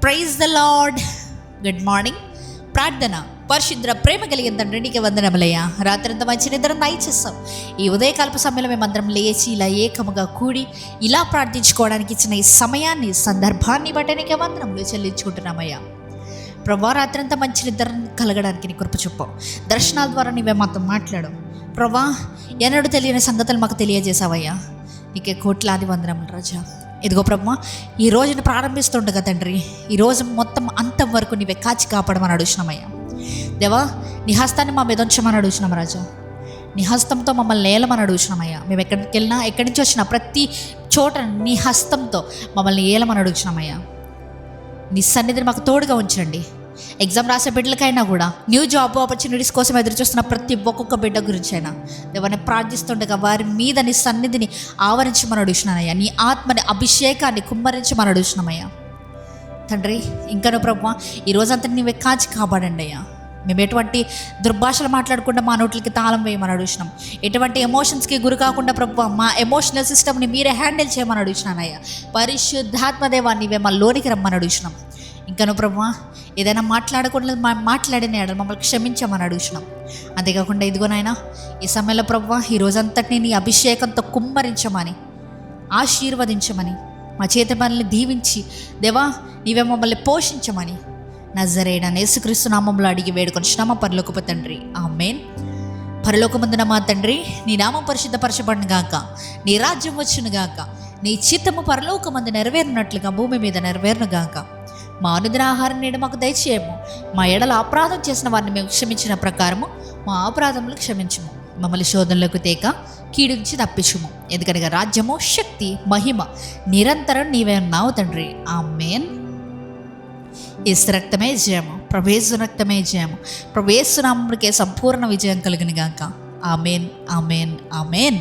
Praise the Lord. Good morning. ప్రార్థన. పరిశుద్ర ప్రేమ కలిగిన తండ్రి నీకు వందనములయ్యా. రాత్రంతా మంచి నిద్ర దయచేస్తాం. ఈ ఉదయకాలపు సమయంలో మేమందరం లేచి ఇలా ఏకముగా కూడి ఇలా ప్రార్థించుకోవడానికి ఇచ్చిన ఈ సమయాన్ని, సందర్భాన్ని బట్టి నీకు వందనములు చెల్లించుకుంటున్నామయ్యా. ప్రభా, రాత్రంతా మంచి నిద్ర కలగడానికి నీ కృప చూపావు. దర్శనాల ద్వారా నీవే మాతో మాట్లాడు ప్రభా. ఎన్నడూ తెలియని సంగతులు మాకు తెలియజేసావయ్యా. నీకే కోట్లాది వందనములు రాజా. ఇదిగో ప్రభా, ఈ రోజును ప్రారంభిస్తుండగా తండ్రి, ఈ రోజు మొత్తం అంతం వరకు నీవే కాచి కాపాడమని అడుగుతున్నామయ్యా. దేవా, నీ హస్తాన్ని మా మీద ఉంచమని అడుగుతున్నాం రాజా. నీ హస్తంతో మమ్మల్ని ఏలమని అడుగుతున్నామయ్యా. మేము ఎక్కడికి వెళ్ళినా, ఎక్కడి నుంచి వచ్చినా ప్రతి చోట నీ హస్తంతో మమ్మల్ని ఏలమని అడుగుతున్నామయ్యా. నీ సన్నిధిని మాకు తోడుగా ఉంచండి. ఎగ్జామ్ రాసే బిడ్డలకైనా కూడా, న్యూ జాబ్ ఆపర్చునిటీస్ కోసం ఎదురు చూస్తున్న ప్రతి ఒక్కొక్క బిడ్డ గురించి అయినా దేవాన్ని ప్రార్థిస్తుండగా వారి మీద నీ సన్నిధిని ఆవరించమని అడుగుతున్నానయ్యా. నీ ఆత్మని అభిషేకాన్ని కుమ్మరించమని అడుగుతున్నామయ్యా తండ్రి. ఇంకనూ ప్రభు, ఈ రోజంతా నీవే కాచి కాపాడండి అయ్యా. మేము ఎటువంటి దుర్భాషలు మాట్లాడకుండా మా నోట్లకి తాళం వేయమని అడుగుతున్నాం. ఎటువంటి ఎమోషన్స్కి గురి కాకుండా ప్రభు, మా ఎమోషనల్ సిస్టమ్ని మీరే హ్యాండిల్ చేయమని అడుగుతున్నానయ్యా. పరిశుద్ధాత్మదేవా, నీవే మా లోనికి రమ్మని అడుగుతున్నాం. ఇంకను ప్రభు, ఏదైనా మాట్లాడకుండా మాట్లాడిన ఎడల మమ్మల్ని క్షమించమని అడుగుతున్నాం. అంతేకాకుండా ఇదిగోనైనా ఈ సమయంలో ప్రభు, ఈ రోజంతటిని నీ అభిషేకంతో కుమ్మరించమని, ఆశీర్వదించమని, మా చేతి పనులను దీవించి దేవా నీవే మమ్మల్ని పోషించమని నజరేయుడైన యేసుక్రీస్తు నామములో అడిగి వేడుకొనిచున్నాము పరలోకపు తండ్రి, ఆమేన్. పరలోకమందున మా తండ్రి, నీ నామం పరిశుద్ధపరచబడును గాక, నీ రాజ్యం వచ్చును గాక, నీ చిత్తము పరలోకమందు నెరవేరినట్లుగా భూమి మీద నెరవేరును గాక. మా అనుదిన ఆహారం నేడు మాకు దయచేయము. మా ఎడల అపరాధం చేసిన వారిని మేము క్షమించిన ప్రకారము మా అపరాధములు క్షమించము. మమ్మల్ని శోధనలోకి తేక కీడు నుంచి తప్పించుము. ఎందుకనగా రాజ్యము, శక్తి, మహిమ నిరంతరం నీవే ఉన్నావు తండ్రి, ఆమేన్. యేసు రక్తమే జయము, ప్రభుయేసు రక్తమే జయము. ప్రభుయేసు నామమునకే సంపూర్ణ విజయం కలుగును గాక. ఆమేన్, ఆమేన్, ఆమేన్.